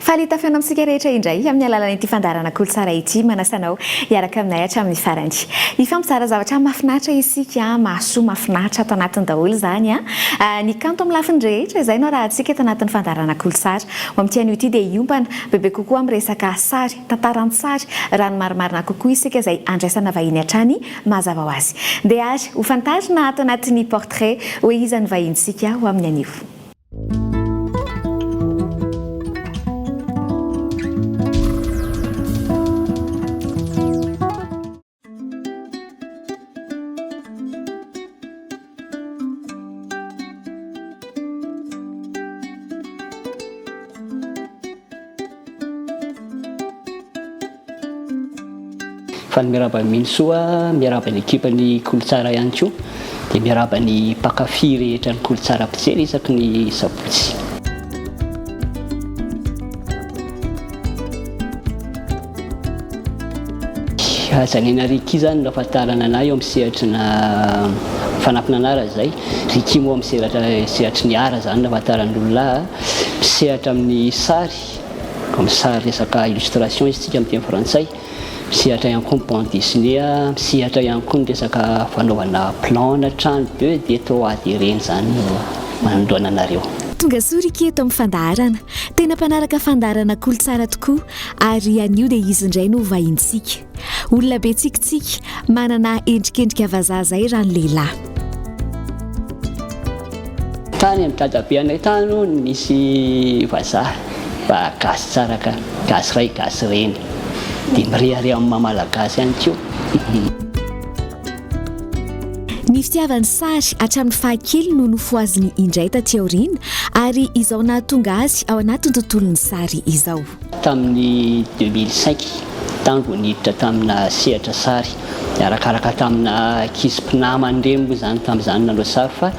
Falitafana amintsika rehetra indray amin'ny alalan'ity fandarana kolotsara ity manasanao hiaraka aminay hatramin'ny farany. Ifampitsara zavatra mahafinaritra isika, mahasoa mahafinaritra ato anatiny daholo zany ny kanto amin'ny lafiny rehetra izay no raha antsika eto anatin'ny fandarana kolotsara. Amin'ity anio ity dia iompana bebe kokoa amin'ny resaka sary, tantaran-tsary, raha ny marimarina kokoa isika izay andraisana vahiny hatrany mazava ho azy. Dia ary ho fantarina ato anatin'ny portrait hoe iza ny vahintsika ho amin'ny anio. Fa ny miarabany Minisoa, miarabany ekipany kolotsara ihany koa, dia miarabany mpakafy rehetra ny kolotsara ampijery isaky ny sabotsy. Azanena Riky zany no ahafantarana anahy eo amin'ny sehatrina fanampina anara izay. Riky moa amin'ny sehatry ny ara zany no ahafantarana olona misehatra amin'ny sary, comme sary resaka illustration izy tsika amin'ny teny frantsay. Misehatra ihany koa ny bande dessinée, misehatra ihany koa ny resaka fanaovana plan na trano 2D3D ireny zany manondoana anareo. Tonga soa Riky eto amin'ny fandarana, tena mpanaraka fandarana kolotsara tokoa ary anio dia izy indray no vahintsika. Olona be tsikitsiky, manana endrikendrika vazaha izay raha ny lehilahy. Tany amin'ny dadabe anay tany no nisy vazaha mba gasy tsara ka, gasy ray gasy reny. Dia mirehare amin'ny mamalagasy ihany koa. Ny fitiavany sary hatramin'ny fahakely no nofoaziny indray taty aoriana ary izao nahatonga azy ao anatin'ny tontolon'ny sary izao. Tamin'ny 2005 tango niditra tamina sehatra sary, arakaraka tamina ankizy-mpinamana ireny moa zany tamin'izany nanao sary fa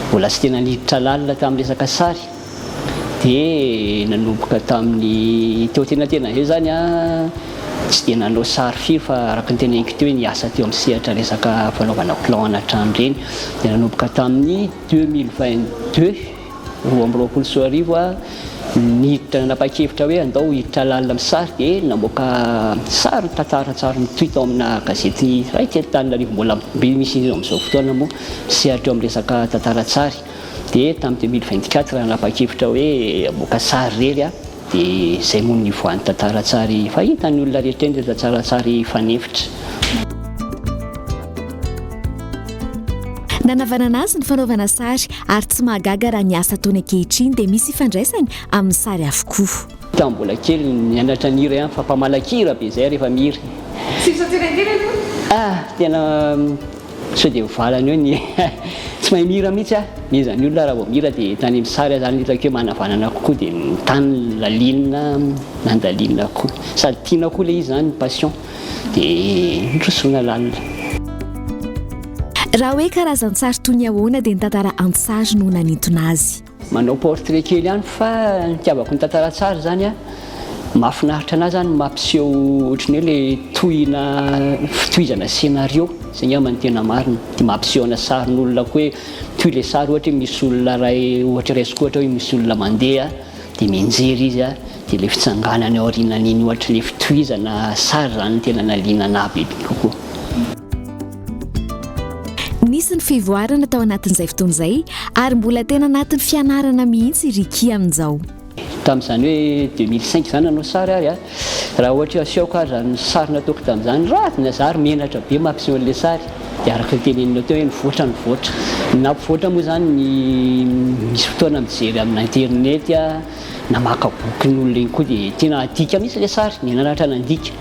mbola tsy tena niditra lalina tamin'ny resaka sary. Dia nanomboka tamin'ny teo tena izay zany tsy dia nanao sary firy fa araka ny teneniko teo niasa teo amin'ny sehatra resaka fanaovana plan na trano ireny. Dia nanomboka tamin'ny 2022 2024 niditra nanapa-kevitra hoe andao hiditra lalina amin'ny sary dia namoaka sary tantara tsara mitohy tao amina gazety ray tery-Antananarivo mbola misy izy amin'izao fotoana moa misehatra eo amin'ny resaka tantara-tsary. Dia tamin'ny 2024 raha nanapa-kevitra hoe hamoaka sary rery dia izay moa ny voan'ny tantara-tsary fahitany olona rehetra ny tantara-tsary fanefitra. Nanavanana azy ny fanaovana sary ary tsy mahagaga raha ny asa ataony ankehitriny dia misy ifandraisany amin'ny sary avokoa. Tamin'ny mbola kely nianatra ny hira ihany fa mpamalakira be izay rehefa mihira. Tsy misaotiran-kely aloha? Tena sao dia valana eo ny tsy mahay mihira mihitsy miza ny olona raha vao mihira dia tany amin'ny sary zany hitako hoe manavanana kokoa dia mitany lalinina nandalinina koa sady tiana koa ilay izy zany passion dia nirosona lalina. Raha hoe karazan-tsary toy ny ahoana dia ny tantara an-tsary no nanintona azy. Manao portrait kely ihany fa nitiavako ny tantara-tsary zany mahafinaritra anazy zany mampiseho ohatran'ny hoe ilay fitohizana scénario izay angamba ny tena marina. Dia mampisehoana sarin'olona koa hoe toy ilay sary ohatra hoe misy olona ray ohatra raisiko ohatra hoe misy olona mandeha dia mianjery izy dia ilay fitsanganany ao aorianan'iny ohatra ilay fitohizana sary zany ny tena naliana anahy be kokoa. Nisy ny fivoarana tao anatin'izay fotoana izay ary mbola tena anatin'ny fianarana mihitsy Riky amin'izao. Tamin'izany hoe 2005 zany nanao sary ary raha ohatra asehoko karazany sary nataoko tamin'izany ratsy zary menatra be mampiseho an'ilay sary dia araka ny tenenina teo hoe nivoatra nampivoatra moa zany misy fotoana mijery amin'ny internet namaka boky ny olona iny koa dia tena adika mihitsy ilay sary nenanatra nandika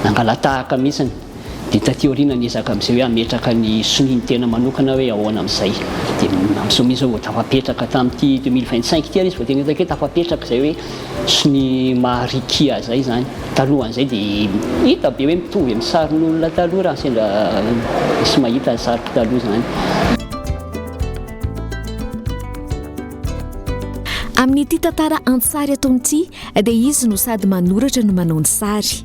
nangalatahaka mihitsy. Dia taty aoriana niezaka amin'izay hoe ametraka ny soniny tena manokana hoe ahoana amin'izay dia amin'izao mihitsy vao tafapetraka tamin'ity 2025 ity izy vao tena hitako hoe tafapetraka izay hoe sony mahariky zay zany. Talohan'izay dia hita be hoe mitovy amin'ny sarin'olona taloha raha sendra sy mahita sariko taloha zany. Amin'ity tantara an-tsary ataon'ity dia izy no sady manoratra no manao ny sary.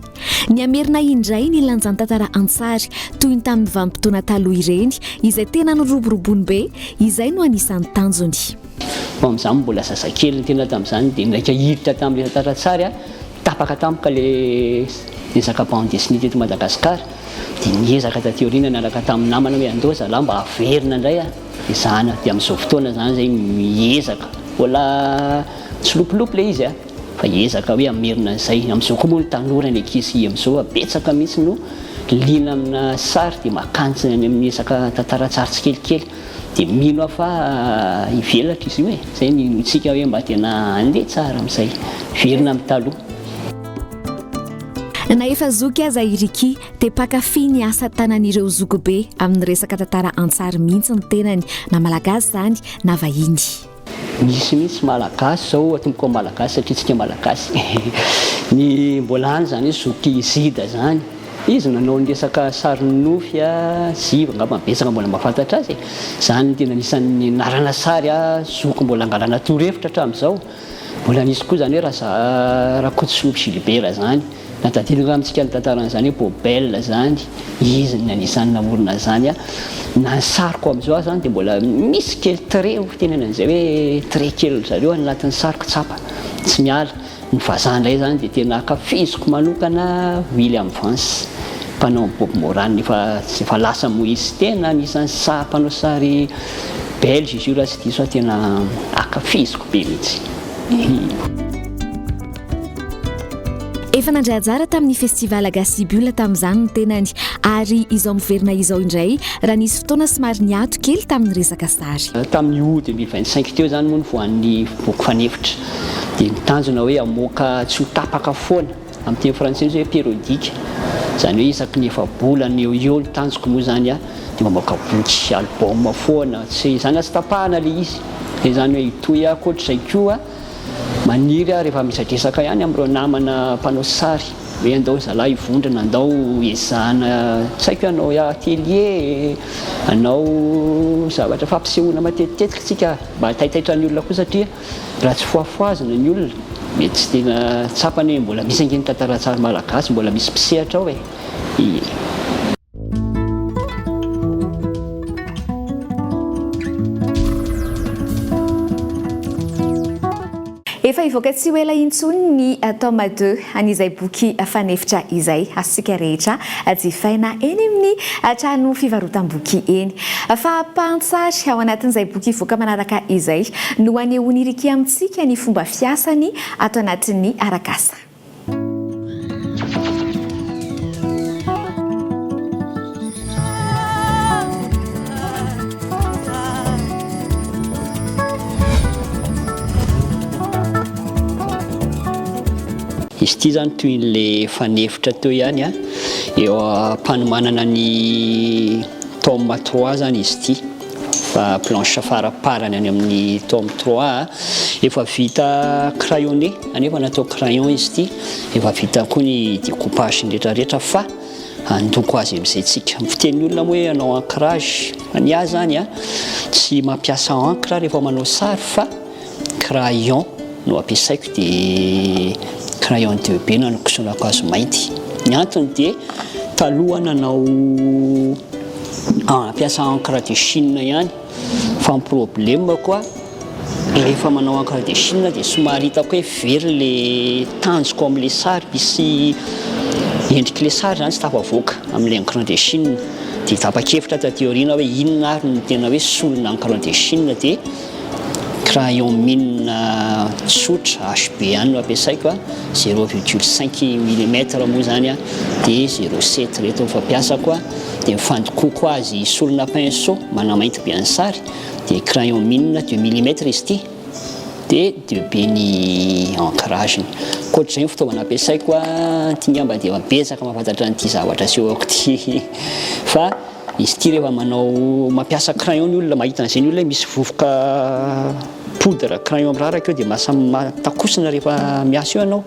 Ny amerina indray ny lanjan'ny tantara an-tsary toy ny tamin'ny vanim-potoana taloha ireny izay tena noroboroboany be, izay no anisan'ny tanjony. Amin'izany mbola zazakely tena tamin'izany dia ndraika hiditra tamin'ilay tantara an-tsary tapaka tampoka ilay ezaka bande dessinée teto Madagasikara dia niezaka taty aoriana niaraka tamin'ny namana hoe andao zalahy mba averina indray izany dia amin'izao fotoana zany zay miezaka mbola tsy lopolopy ilay izy fa ezaka hoe amerina izay amin'izao koa moa ny tanora ny ankizy amin'izao betsaka mihitsy no liana amina sary dia makantsina any amin'ny ezaka tantara tsary tsikelikely dia mino aho fa hivelatra izy io zay ny tsika hoe mba tena andeha tsara amin'izay verina amin'ny taloha. Na efa zoky aza iriky dia pakafy ny asa tanan'ireo zoky be amin'ny resaka tantara an-tsary mihitsy ny tenany na malagasy zany na vahiny. Misy mihitsy malagasy zao atomboko malagasy satria tsika malagasy ny mbola any zany hoe zoky zida zany izy nanao ny resaka sary nofy ziva angamba betsaka mbola mahafantatra azy zany tena anisan'ny narana sary zoky mbola angalana torohevitra hatramin'izao mbola nisy koa zany hoe Rakototsy Gilbert zany natadinaka amintsika ny tantaran'izany hoe Bobel zany izy ny anisan'ny namorona zany na ny sariko amin'izao zany dia mbola misy kely trait tenenan'izay hoe trait kely zareo anatin'ny sariko tsapa tsy miala ny vazaha indray zany dia tena akafiziko manokana William Vance mpanao Bob Moran efa lasa Moïse tena anisan'ny mpanao sary belge izy io raha tsy diso tena akafiziko be mihitsy. Efa nandray anjara tamin'ny festival Gasibule tamin'izany ny tenany ary izao miverina izao indray raha nisy fotoana somary niato kely tamin'ny resaka sary. Tamin'ny août 2025 teo zany moa ny voan'ny boky fanefitra dia nitanjona hoe amoaka tsy ho tapaka foana amin'ny teny frantsay hoe périodique zany hoe isaky ny efa-bolana eo ny tanjoko moa zany dia mamoaka boky album foana tsy zany tsy tapahana ilay izy dia zany hoe itoy koatr'izay koa maniry rehefa misadresaka ihany amin'ireo namana mpanao sary hoe andao zalahy hivondrana andao ezahana tsy haiko hanao atelier hanao zavatra fampisehoana matetitetika tsika mba taitaitra ny olona koa satria raha tsy foafoazina ny olona mety tsy tena tsapany hoe mbola misy angeny tantara tsary malagasy mbola misy mpisehatra ao Efa ivoaka tsy ho ela intsony ny tome 2 an'izay boky fanefitra izay asika rehetra jifaina eny amin'ny trano fivarotam-boky eny fa mpansary ao anatin'izay boky ivoaka manaraka izay no anehoany iriky amintsika ny fomba fiasany ato anatin'ny arakasa. Izy ity zany toy n'ilay fanefitra teo ihany eo am-panomanana ny tome 3 zany izy ity fa planche faraparany any amin'ny tome 3 efa vita crayonné anefa natao crayon izy ity efa vita koa ny découpage rehetrarehetra fa andoko azy amin'izay tsika fiteny olona moa hoe hanao ancrage ny azy zany tsy mampiasa encre rehefa manao sary fa crayon no ampiasaiko dia crayon 2B no kosonako azy mainty ny antony dia taloha nanao ampiasa encre de Chine ihany fa ny problème koa rehefa manao encre de Chine dia somary hitako hoe very le tanjoko amin'ilay sary misy endrik'ilay sary zany tsy tafavoaka amin'ilay encre de Chine dia tapa-kevitra taty aoriana hoe inona ary no tena hoe solona encre de Chine dia crayon mine tsotra HB no ampiasaiko 0,5 mm moa zany dia 0,7 reto ny fampiasako dia mifandokoko azy solona pinceau manamainty be ny sary dia crayon mine 2 mm izy ity dia 2B ny ancrage koatr'izay ny fitaovana ampiasaiko tingamba dia mabetsaka mahafantatra n'ity zavatra sy eo ako ty fa izy ity rehefa manao mampiasa crayon ny olona mahita an'izay ny olona misy vovoka poudre crayon miraraka eo dia matakosina rehefa miasa eo ianao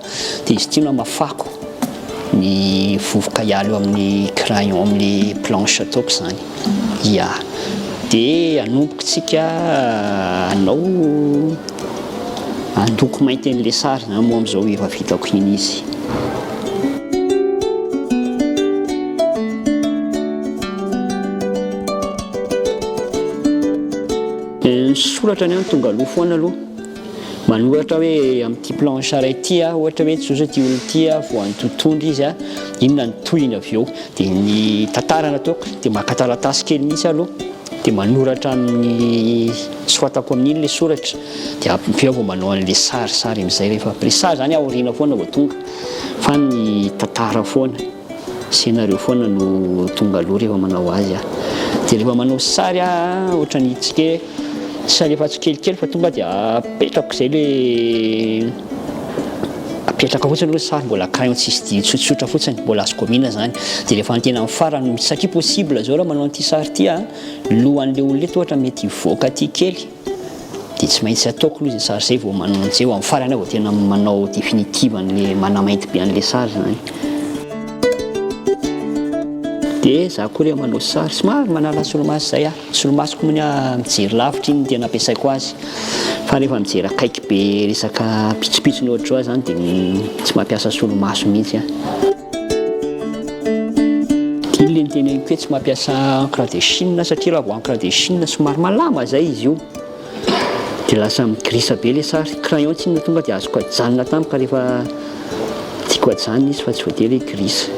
dia izy ity no amafako ny vovoka hialo eo amin'ny crayon amin'ny planche ataoko zany dia anomboka tsika hanao andoko mainty an'ilay sary na moa amin'izao efa vitako iny izy. Soratra ny tonga aloha foana aloha manoratra hoe amin'ity planche ity ohatra hoe tsotra ty olo ty voan'ny tontondry izy inona ny tohiny avy eo dia ny tantara nataoko dia maka taratasy kely mihitsy aloha dia manoratra amin'ny soatako amin'iny ilay soratra dia avy eo vao manao an'ilay sary amin'izay rehefa après ça zany aoriana foana vao tonga fa ny tantara foana scénario foana no tonga aloha rehefa manao azy dia rehefa manao sary ohatra ny hitsika sary efa tsikelikely fa tonga dia apetrako izay le apetraka fotsiny aloha sary mbola crayon tsisy dia tsotsotra fotsiny mbola azoko amina zany dia rehefa antena amin'ny farany satria possible zao raha manao an'ity sary ity lohan'ilay olona eto ohatra mety hivoaka ty kely dia tsy maintsy ataoko aloha izay sary izay vao manao an'izay vao amin'ny farany vao tena manao définitive an'ilay manamainty be an'ilay sary zany. Dia za koa rehefa manao sary somary manala solomaso zay solomasoko moa ny mijery lavitra iny tena ampiasaiko azy fa rehefa mijery akaiky be resaka pitsopitsony ohatr'izao zany dia tsy mampiasa solomaso mihitsy Tily ny teneniko hoe tsy mampiasa encre de Chine satria raha vao encre de Chine somary malama zay izy io dia lasa migrisa be ilay sary crayon tsy tonga dia azoko ajanona tampoka rehefa tiako ajanona izy fa tsy voatery grisa.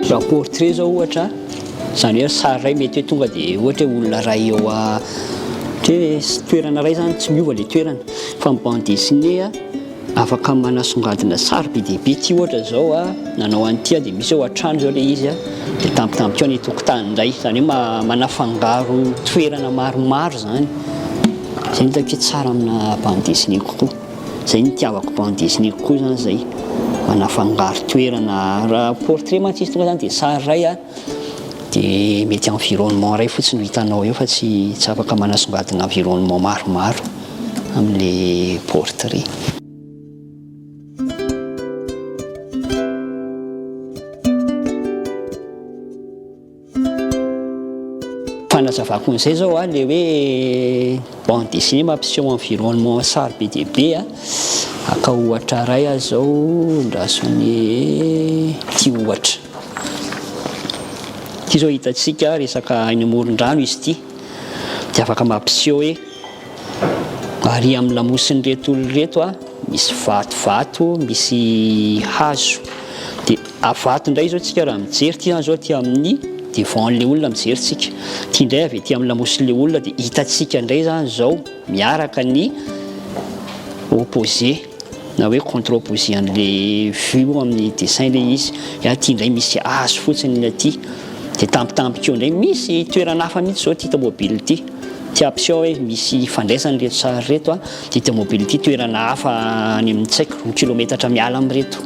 Raha portrait zao ohatra zany hoe sary ray mety hoe tonga dia ohatra hoe olona ray eo hoe toerana ray zany tsy miova ilay toerana fa ny bande dessinée afaka manasongadina sary be dia be ty ohatra zao nanao an'ity dia misy eo an-trano zao ilay izy dia tampotampoka eo ny tokotany indray zany hoe manafangaro toerana maromaro zany izay hitako hoe tsara amina bande dessinée kokoa izay ny tiavako bande dessinée kokoa zany zay manafangaro toerana raha portrait mantsy izy tonga zany dia sary ray dia mety environnement ray fotsiny no hitanao eo fa tsy afaka manasongadina environnement maromaro amin'ilay portrait. Fanazavako an'izay zao ilay hoe bande dessinée mampiseho environnement sary be dia be aka ohatra ray zao ndrasony ty ohatra ty zao hitantsika resaka any amoron-drano izy ty dia afaka mampiseho hoe ary amin'ny lamosiny reto olona reto misy vatovato misy hazo dia avato indray zao tsika raha mijery ty zao ty amin'ny devant-n'ilay olona mijery tsika ty indray avy ety amin'ny lamosin'ilay olona dia hitantsika indray zany zao miaraka ny opposé na hoe contre-opposé an'ilay vue amin'ny dessin ilay izy ty indray misy hazo fotsiny aty dia tampotampoka eo indray misy toerana hafa mihitsy zao ty tomobile ty ampiseho hoe misy fandraisany reto sary reto dia tomobile ty toerana hafa any amin'ny tsaiko 1 kilometatra miala amin'reto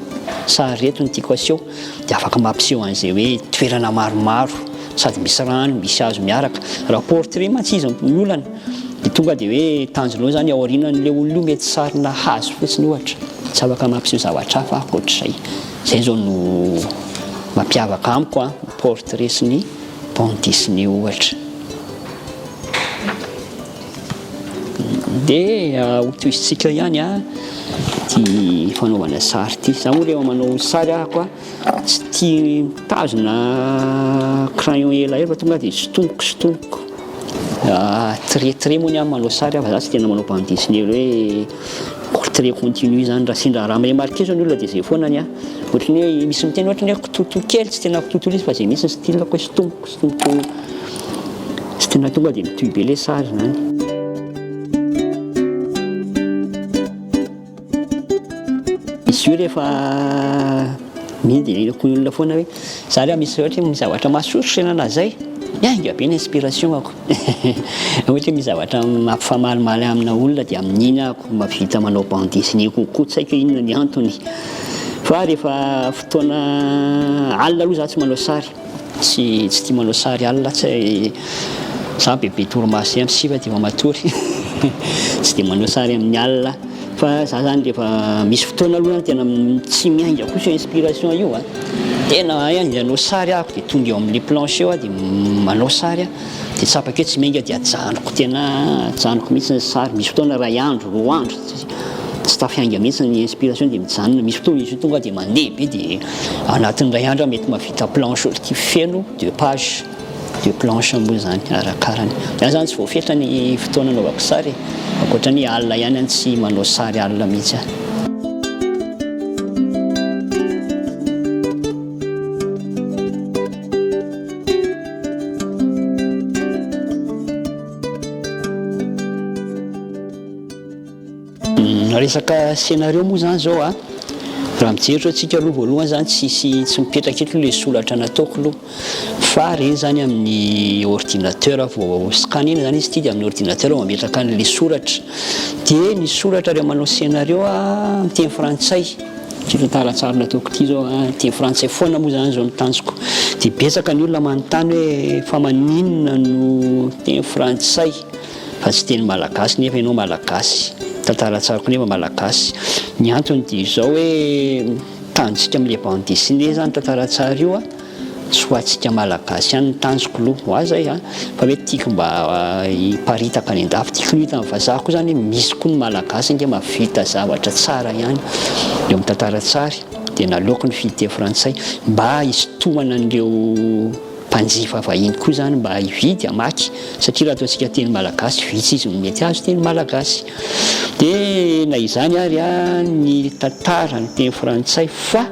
sary reto ny tiako aseho dia afaka mampiseho an'izay hoe toerana maromaro sady misy rano misy hazo miaraka raha portrait mantsy izy ny olana dia tonga dia hoe tanjonao zany aorianan'ilay olona io mety sarina hazo fotsiny ohatra tsy afaka mampiseho zavatra hafa akoatr'izay zay zao no mampiavaka amiko portrait sy ny bande dessinée ohatra. Dia hotoizitsika ihany ty fanaovana sary ty za moa rehefa manao sary tsy tia mitazona crayon ela fa tonga dia sotomboko trait moa ny manao sary fa za tsy tena manao bande dessinée hoe trait continu zany raha sindra raha marqué zao ny olona dia zay foana ny ohatrany hoe misy miteny ohatrany hoe kitoto kely tsy tena kitoto izy fa zay misy style hoe sotomboko tsy tena tonga dia mitohy be ilay sary zany. Izy io rehefa mihindy ilay olona foana hoe za rehefa misy ohatra hoe mizavatra mahasoso sainana zay mianga be ny inspiration ako ohatra hoe mizavatra mampifamalimaly amina olona dia amin'iny ako mavita manao bande dessinée kokoa tsy haiko inona ny antony fa rehefa fotoana alina aloha za tsy manao sary tsy tia manao sary alina tsy za bebe torimaso zay amin'ny siva dia efa matory tsy dia manao sary amin'ny alina fa za zany rehefa misy fotoana aloha tena tsy miainga kosa inspiration io a tena ainga anao sary ahako dia tonga eo amin'ny planche eo a dia manao sary a dia tsapaka eo tsy miainga dia ajanoko tena ajanoko mihitsy ny sary misy fotoana ray andro roa andro tsy tafiainga mihitsy ny inspiration dia mijanona misy fotoana izy io tonga dia mandeha be dia anatin'ny ray andro mety mahavita planche ty feno 2 page 2 planche moa zany arakarany za zany tsy voafetra ny fotoana anaovako sary ankoatra ny alina ihany any tsy manao sary alina mihitsy a resaka scénario moa zany zao a raha mijery atsika aloha voalohany zany tsy mipetraka eto le solatra nataoko aloha fa reny zany amin'ny ordinateur vao scanner zany izy ty dia amin'ny ordinateur mametraka an'le soratra dia ny soratra reo manao scénario a miteny frantsay ty tantara-tsary nataoko ty zao a teny frantsay foana moa zany zao ny tanjoko dia betsaka ny olona manontany hoe fa maninona no teny frantsay fa tsy teny malagasy nefa ianao malagasy tantara-tsariko nefa malagasy ny antony dia izao hoe tanjitsika amin'le bande dessinée zany tantara-tsary io a tsy ho antsika malagasy ihany ny tanjoko loha ho azy a fa hoe tiako mba hiparitaka any an-dafy tiako ny hita amin'ny vazaha koa zany misy koa ny malagasy nge mahavita zavatra tsara ihany eo amin'ny tantara-tsary dia naleoko ny fiteny frantsay mba hisintomana an'ireo mpanjifa vahiny koa zany mba hividy hamaky satria raha ataontsika teny malagasy vitsy izy no mety azo teny malagasy dia na izany ary a ny tantara ny teny frantsay fa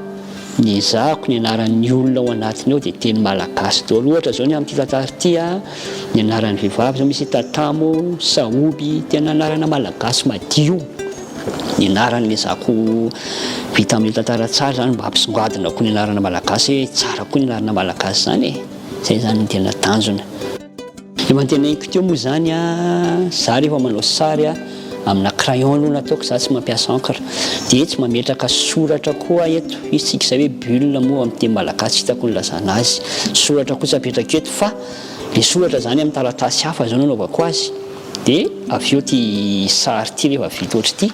ny ezahako ny anaran'ny olona ao anatiny ao dia teny malagasy daholo ohatra zao ny amin'ity tantara ity a ny anaran'ny vehivavy zao misy tatamo saoby tena anarana malagasy madio ny anaran'le zako vita amin'ny tantara-tsary zany mba hampisongadina koa ny anarana malagasy hoe tsara koa ny anarana malagasy zany e zay zany ny tena tanjona dia mantenaiko teo moa zany a za rehefa manao sary a amina crayon aloha nataoko za tsy mampiasa encre dia tsy mametraka soratra koa eto izy tsika izay hoe bulle moa amin'ny teny malagasy hitako ny lazana azy soratra koa tsy apetraka eto fa le soratra zany amin'ny taratasy hafa zao nanaovako azy dia avy eo ty sary ty rehefa vita ohatry ty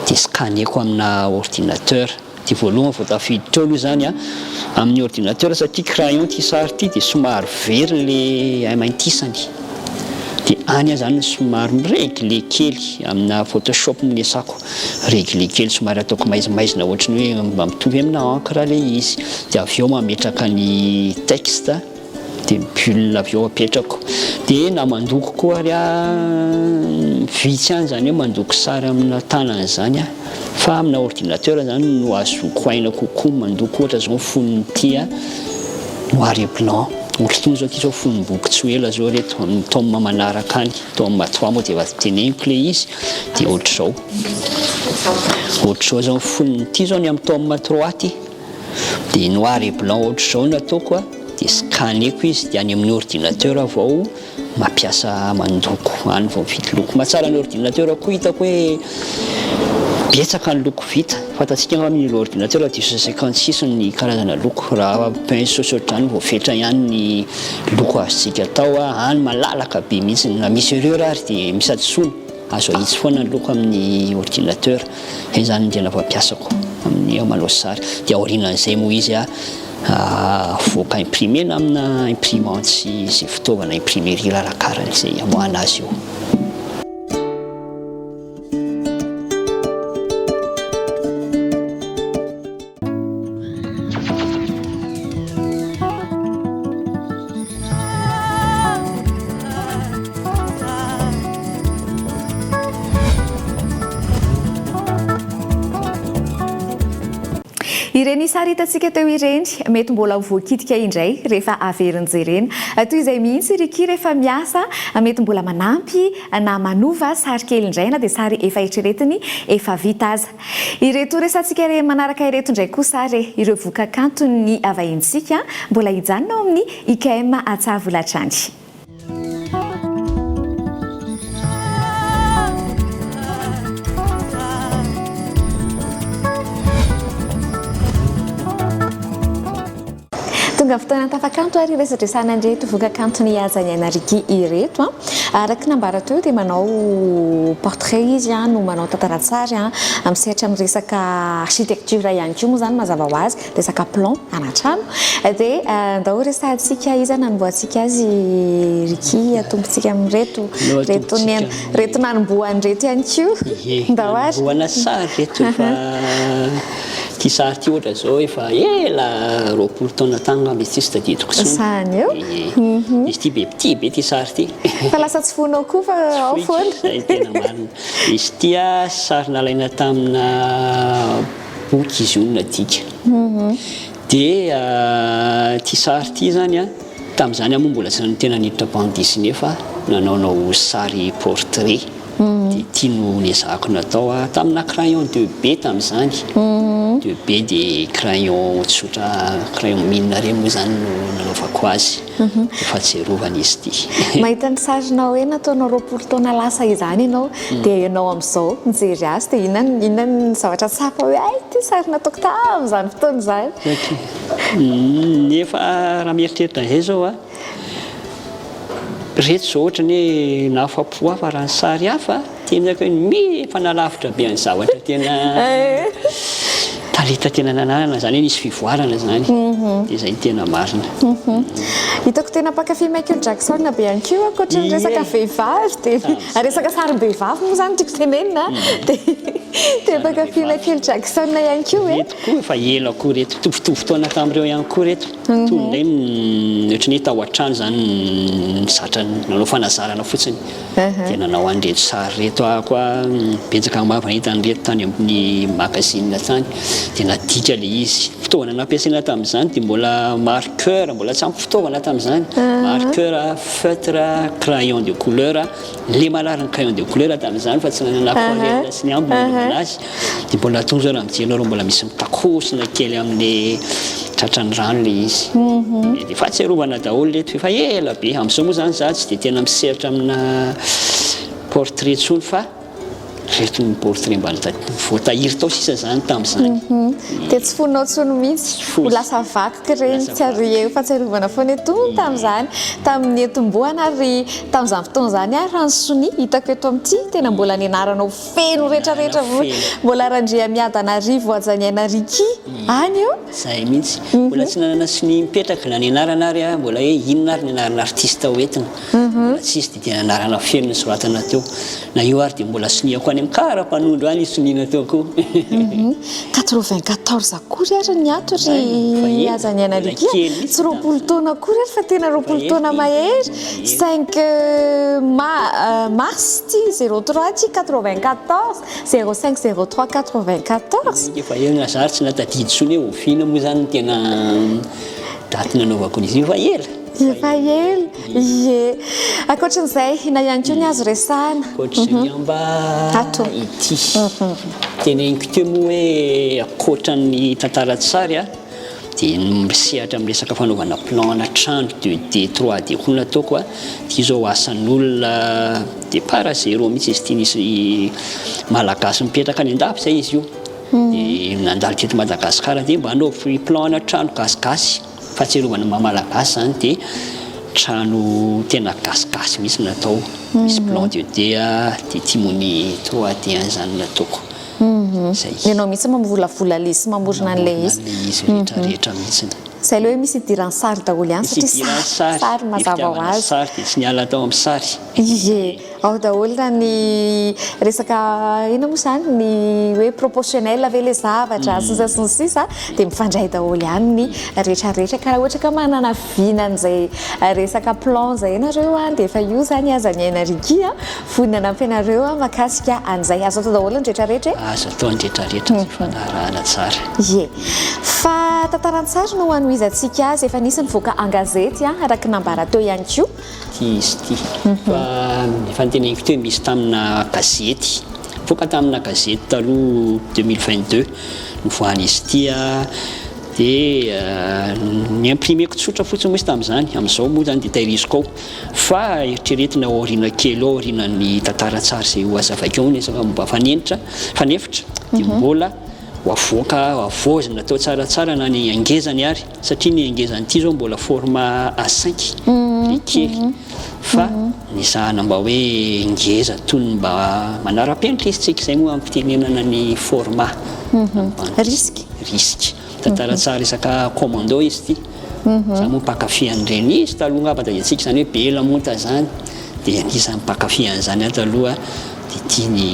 dia scaneko amina ordinateur dia voalohany vao tafiditra eo aloha zany a amin'ny ordinateur satria crayon ty sary ty dia somary very le haimaintisany dia any zany somary miregle kely amina photoshop minesako regle kely somary ataoko maizimaizina ohatrany hoe mba mitovy amina encre le izy dia avy eo mametraka ny texte dia bulle avy eo apetrako dia na mandoko koa ary a vitsy any zany hoe mandoko sary amina tanana zany a fa amina ordinateur zany no azoko aina kokoa mandoko ohatra zao fonon'ity a noir et blanc ohatrany zao ty zao fonomboky tsy ho ela zao reto amin'ny tome manaraka any tome 3 moa dia efa teneniko le izy dia ohatr'izao ohatr'izao zao fonon'ity zao ny amin'ny tome 3 ty dia noir et blanc ohatr'izao nataoko a dia scaneko izy dia any amin'ny ordinateur avao mampiasa mandoko any vao mividy loko mahatsara ny ordinateur koa hitako hoe betsaka ny loko vita fantatsika amin'ny ordinateur 256 ny karazana loko raha pince sosotrany vao fetra ihany ny loko azontsika atao a any malalaka be mihitsy na misy erreur ary dia misy adosoana azo ahitsy foana ny loko amin'ny ordinateur zay zany ny tena fampiasako amin'ny manao sary dia aorianan'izay moa izy a voaka imprimé na amina imprimante sy fitaovana imprimerie arakaran'izay amoahana azy io ireny sary hitantsika teo ireny mety mbola voakitika indray rehefa averinjerena toy izay mihitsy riky rehefa miasa mety mbola manampy na manova sary kely indraina dia sary efa eritreretiny efa vita aza ireto resantsika re manaraka ireto indray koa sary ireo vokakanto ny avahintsika mbola hijanona ao amin'ny IKM Atsavolatrany tonga fotoana tafakanto ary resadresana andreto vokakanto ny azany anariky ireto araka nambara teo dia manao portrait izy no manao tantara-tsary misehatra amin'ny resaka architecture ihany koa moa zany mazava ho azy resaka plan anatrano dia andao resantsika izy nanomboantsika azy riky atombotsika amin'reto reto nanomboany reto ihany koa ndao ary boana sary reto efa ty sary ty ohatra zao efa ela roapolo taona tagna mety tsy tadidiko sany eo izy ty be petit be ty sary ty fa lasa tsy fonao koa fa ao foana zay tena marina izy tya sary nalaina tamina boky izy io nadika dia ty sary ty zany tam'izany moa mbola tsy tena niditra bande dessinée fa nanaonao sary portrait dia ty no niezahako natao tamina crayon 2B tam'izany 2B dia crayon tsotra crayon mine reny moa zany no nanaovako azy efa tserovana izy ty mahita ny sarinao hoe nataonao roapolo taona lasa izany ianao dia ianao amin'izao mijery azy dia inona ny zavatra tsafa hoe ay ty sary nataoko tamin'izany fotoana izany nefa raha mieritreritra izay zao reto zao ohatra ny hoe nahafapo hafa raha ny sary hafa tenaka hoe efa nalavitra be ny zavatra tena talenta tena nananana zany hoe nisy fivoarana zany dia izay tena marina hitako tena mpakafy Michael Jackson be ihany koa ankoatra ny resaka vehivavy dia resaka sarim-behivavy moa zany tiako tenenina dia mpakafy Michael Jackson ihany koa reto koa efa ela koa reto tovitovy taona tamin'ireo ihany koa reto ton'izay ohatry ny tao an-trano zany zatra nanao fanazarana fotsiny dia nanao an'ireto sary reto koa betsaka mavana hita an'ireto tany amin'ny magasinina tany dia nadika le izy fitaovana nampiasaina tamin'izany dia mbola marqueur mbola tsy ampy fitaovana tamin'izany marqueur feutre crayon de couleur le malariny crayon de couleur tamin'izany fa tsy nanana aquarelle sy ny ambo nanaovana azy dia mbola tonga zao raha mijery mbola misy mitakosina kely amin'ny tratran'ny rano le izy dia fa tserovana daholo reto efa ela be amin'izao moa zany za tsy dia tena miseritra amina portrait tsony fa reto ny portrait mba voatahiry tao sisa zany tamin'izany dia tsy fonao tsony mihitsy ho lasa vakoka reny tsy ary efa tserovana foana eto tamin'izany tamin'ny etom-boana ary tamin'izany fotoana izany rano soni hitako eto amin'ity tena mbola nianaranao feno rehetrarehetra mbola randria miadanarivo ajaniana riky any eo zay mihitsy mbola tsy nanana soni mipetraka na nianarana ary mbola hoe inona ary nianarana artiste hoentina mbola tsisy dia tena nianarana feno ny soratana teo na io ary dia mbola soniako any amin'ny kara-panondro any soniana teo koa 94 akory ary ny ato ry azaniana riky tsy roapolo taona akory ary fa tena roapolo taona mahery 5 mars ty 03 ty 94 05 03 94 efa eo nazary tsy natadidy sony hoe ovina moa zany tena daty nanaovako izy io fa ela efa ela ye ankoatran'izay na ihany koa ny azo resahana ankoatran'ny amba ity teneniko teo moa hoe ankoatran'ny tantara-tsary dia misehatra amin'ny resaka fanaovana plan na trano 2D 3D koa nataoko ity zao asan'olona dia para zéro mihitsy izy ity nisy malagasy mipetraka any an-dafy zay izy io dia nandalo teto Madagasikara dia mba hanao plan na trano gasigasy fahatserovana mamalagasy zany dia trano tena gasigasy mihitsy natao misy plan 2D dia timony 3D zany nataoko ianao mihitsy mamvolavola le sy mamorona an'ilay izy rehetrarehetra mihitsiny izay le hoe misy idirany sary daholo ihany satria sary mazava ho azy sary dia tsy niala tao amin'ny sary ye ao daholo na ny resaka ina moa zany ny hoe proportionnel ave le zavatra sy ny sisa dia mifandray daholo ihany ny rehetrarehetra ka raha ohatra ka manana vinan'izay resaka plan zay ianareo dia efa io zany azaniaina riky vonina nampianareo makasika an'izay azo atao daholo ny rehetrarehetra azo atao ny rehetrarehetra fanarahana tsara ye fa tantaran-tsary no hanoizantsika azy efa nisy nivoaka an-gazety araka nambara teo ihany koa izy ty fa efa niteneniko teo misy tamina gazety voaka tamina gazety taloha 2022 nivoahana izy ty dia niimprimeko tsotra fotsiny moa izy tamin'izany amin'izao moa zany dia tahiriziko ao fa eritreretina aoriana kely ao aorianan'ny tantara-tsary izay ho azavakeo nesaka mba fanefitra dia mbola avoazina atao tsaratsara na ny angezany ary satria ny angezany ity zao mbola format A5 le kely fa ny sahana mba hoe ngeza tony mba manara-penitra izy tsika izay moa amin'ny fitenenana ny format risque tantara tsara resaka commando izy ty za moa mpakafian'ireny izy taloha ngamba da tsika zany hoe be lamota zany dia anisan'ny mpakafian'izany ato aloha dia tiany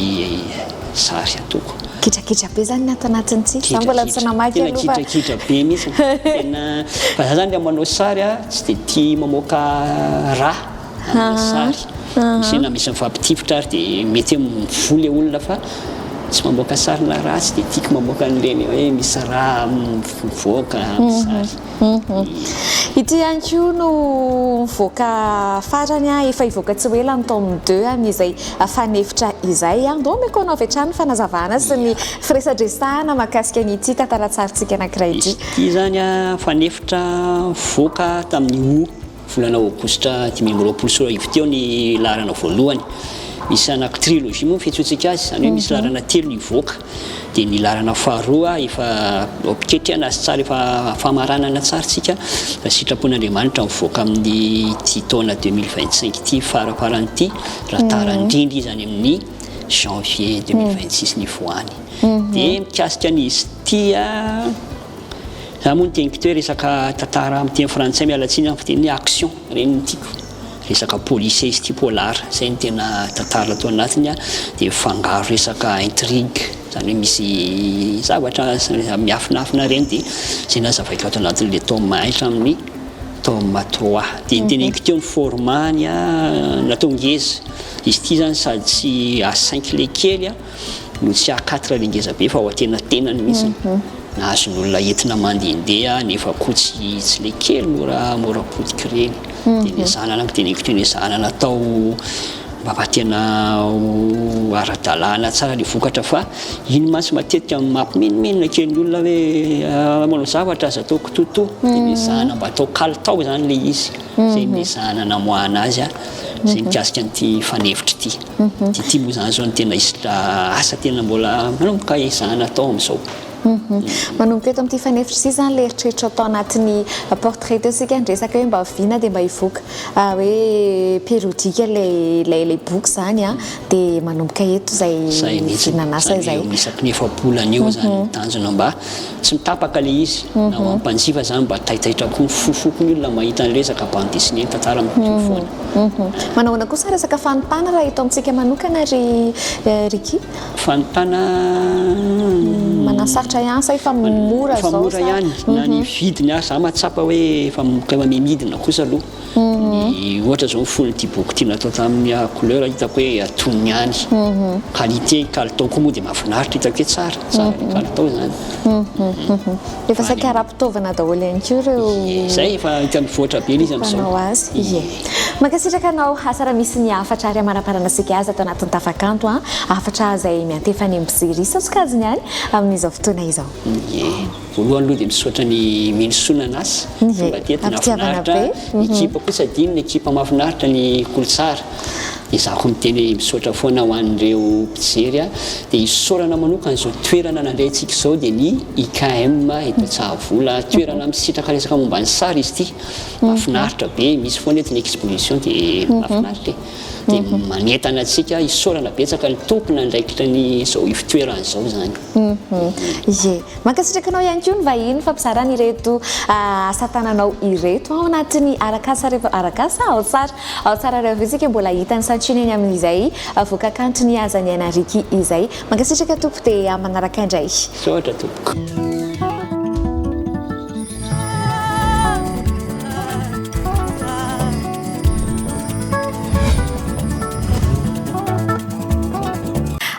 sary atoko kitrakitra be zany ato anatin'tsika za mbola tsy namaky aloha fa kitrakitra be mihitsy tena fa za zany manao sary tsy dia tia mamoaka raha amin'ny sary misy na misy mifampitifitra ary dia mety hoe mivoly olona fa tsy mamoaka sarina raha tsy dia tiako mamoaka an'ireny hoe misy raha mivoaka amin'ny sary ity ihany koa no mivoaka farany efa hivoaka tsy hoe lany tome 2 amin'izay fanefitra izay ndo meko anao avy hatrany fanazavana sy ny firesadresahana mahakasika an'ity tantara tsarintsika anankiray ity ity zany fanefitra mivoaka tamin'ny volana aogositra 2020 teo ny laharana voalohany misy anaky trilogie moa fiantsoantsika azy zany hoe misy laharana telo nivoaka dia ny laharana faharoa efa ketrihana azy tsara efa famaranana tsaritsika fa sitrapon'Andriamanitra mivoaka amin'ny ty taona 2025 ity farafaran'ity raha tarandrindry zany amin'ny janvier 2026 ny voany dia mikasika an'izy tia za moa nyteniko teo hoe resaka tantara amin'ny teny frantsay mialatsiny amin'ny fiteny action reny ny tiako resaka policier izy ty polar zay ny tena tantara atao anatiny dia fangaro resaka intrigue zany hoe misy zavatra miafinafina reny dia zay nazavaiko ato anatin'le tome 1 hatramin'ny tome 3 dia nyteneko teo ny formany natao ngeza izy ty zany sady tsy A5 le kely no tsy A4 le ngeza be fa ho atenatenany mihitsy nahazon'olona entina mandehandeha nefa koa tsy le kely mora potika reny dia ny zanana teneko teo ny zanana atao mba tena ara-dalàna tsara ny vokatra fa iny matsy matetika mampimenomenona kely ny olona hoe manao zavatra azy ataoko toto dia ny zanana mba atao kalitao zany le izy zay ny zanana namoahana azy zay mikasika an'ity fanevitra ity ty moa zany zao ny tena asa tena mbola manomboka zanana atao amin'izao manomboka eto amin'ity fanefitra sy zany le eritreritra atao anatin'ny portrait teo sika ndresaka hoe mba viana dia mba hivoaka hoe périodique le boky zany dia manomboka eto zay vinanasa zay isaky ny efapolana eo zany tanjona mba tsy mitapaka le izy na mampanjifa zany mba taitaitra koa mifofoko ny olona mahita ny resaka bande dessinée tantara mifoana manahoana kosa resaka fanontana raha eto amintsika manokana Ricky fanontana manasaritra ihany sa efa mora zao famora ihany na ny vidiny ary za mahatsapa hoe efa memidina kosa aloha ny ohatra zao fony ty boky ty natao tamin'ny couleur hitako hoe atony ihany qualité kalitao koa moa dia mahafinaritra hitako hoe tsara ny kalitao zany efa saika ara-pitaovana daholo ihany koa ireo zay efa hita mivoatra be izy amin'izao azy makasitraka anao asara misy ny afatra ary amaraparana sika azy atao anatin'ny tavakanto afatra zay miantefany ampizery sasokajiny ihany amin'izao fotoana izao voalohany aloha dia misaotra ny minisonana asy fomba tety nafinaritra ekipa kosa dino ny ekipa mahafinaritra ny kolotsara dia za ko miteny hoe misaotra foana ho an'ireo mpijery dia isaorana manokana izao toerana nandrayntsika izao dia ny IKM eto Tsahavola toerana misitraka resaka momba ny sary izy ity mahafinaritra be misy foana eto ny exposition dia mahafinaritra dia manentana antsika isaorana betsaka ny tompona ndraikitra ny izao ifitoerana izao zany mankasitraka anao ihany koa ny vahiny fampizarana ireto asa tananao ireto ao anatin'ny arakasa ao tsara reo isika mbola hitany santsiny eny amin'izay voakakantony azany anariky izay mankasitraka tompo dia manaraka indray soatra tompoko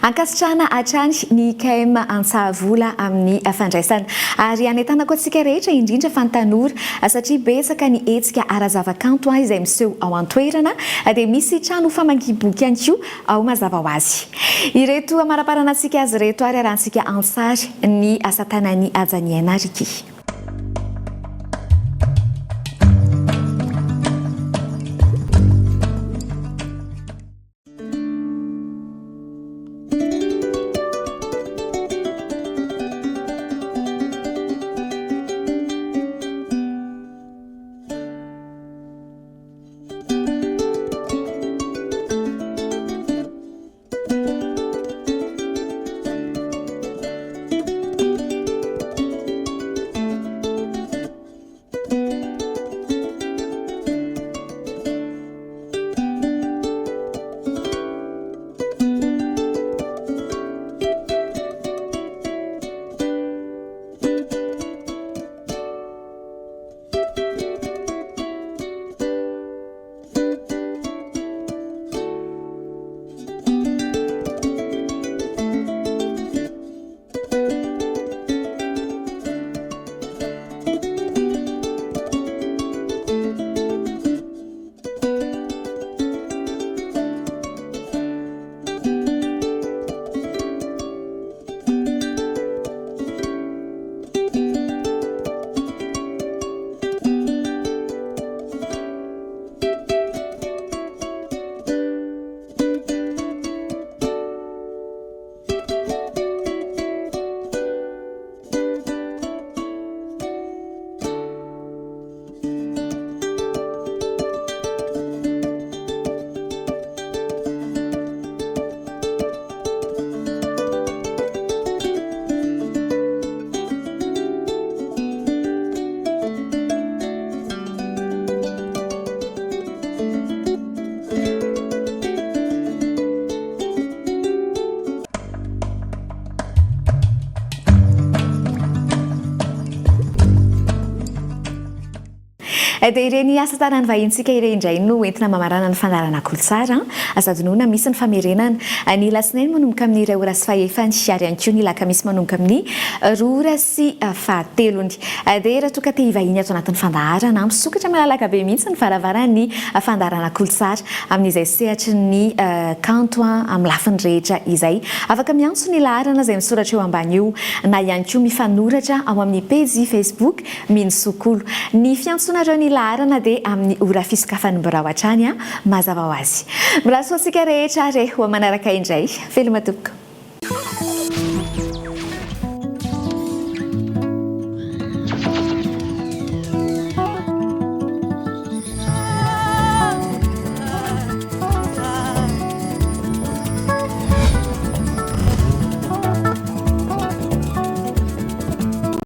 ankasitrahana hatrany ny IKM Antsahavola amin'ny fandraisana ary anetana koa antsika rehetra indrindra fa ny tanora satria betsaka ny hetsika ara-zavakanto izay miseho ao an-toerana dia misy trano famakiam-boky ihany koa ao mazava ho azy ireto amaraparana antsika azy reto ary arahantsika ansary ny asa tanan'ny Ajaniana Riky. dia ireny asa tanany vahintsika irendray no entina mamarana ny fandarana kolotsara azadinoana misy ny famerenana ny lasinainy manomboka amin'ny 2:30 ary ihany koa ny lakamisy manomboka amin'ny 2:10 dia raha toka te hivahiny ato anatin'ny fandaharana misokatra malalaka be mihitsy ny varavarany fandaharana kolotsara amin'izay sehatry ny kanto amin'ny lafiny rehetra izay afaka miantso ny laharana izay misoratra eo ambany io na ihany koa mifanoratra ao amin'ny page Facebook Mino Sokolo. Ny fiantsonareo ny laharana dia amin'ny ora fisokafan'ny birao hatrany mazava ho azy. Mbola soasika rehetra reho manaraka indray veloma tompoko.